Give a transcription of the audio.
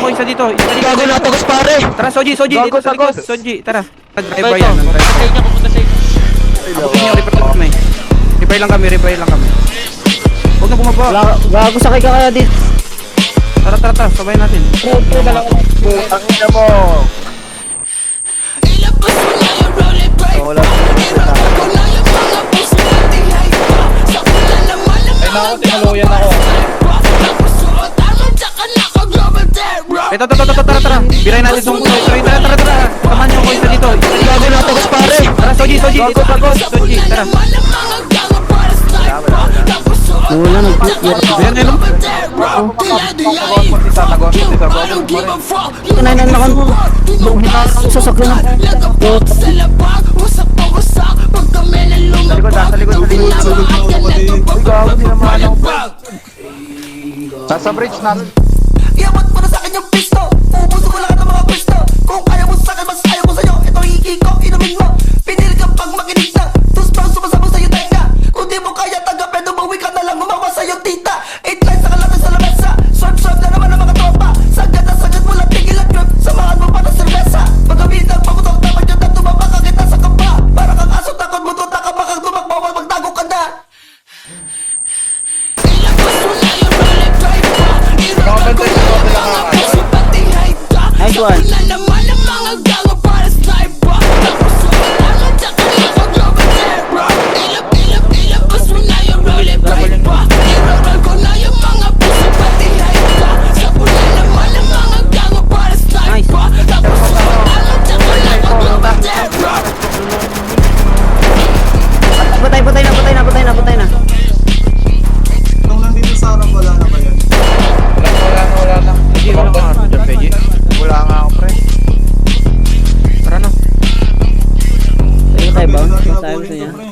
ko isa dito. Gago na tagos pare. Tara, Soji, dito sa likod. Soji, tara. Driver yan. Pumunta sa inyo, pumunta sa inyo. Repair lang kami. Huwag na bumaba. Gago sakay ka kaya dito. Tara, sabayin natin. Putang ina mo. Wala. Ay na ako, tinuluyan ako. Ito, tara. Birayin natin itong puno. Tara. Samahan niyo ko isa dito. Gago na tagos pare. Tara, Soji, dito sa likod. Soji, tara. Wala nag-click. Ayan. Kananan na ako. Sasakyan na. Sa likod. Gago din naman ako. Nasa bridge na. Iabot mo na sa akin yung pisto. Pupuso ko lahat ng mga pisto. Kung ayaw mo sa akin, mas ayaw ko sa'yo. Ito hiki ko, inumin mo. Pinili ka pag makinig na. Tuspaw sumasabog sa'yo tenga. Kung di mo kaya tanggapin, umawi ka na lang. Umawa sa'yo tita. 8 lines sa kalatan sa lamesa. Short na naman ang mga tropa. Sagad mo lang tigil at grip. Samahan mo pa ng cerveza. Pagkabit ang pagutok, dapat yun na tumapa ka kita sa kamba. Para kang aso, takot mo to, takabakang tumakbo, magtago ka na. Nice one. Patay na. Nung nandito sa harap, wala na ba yan? Wala na. Hindi, wala nga. Diyan, Peggy. Wala nga ako, pre. Tara na. Tayo tayo ba? Lagi Tayo nabully sa niya. to, pre.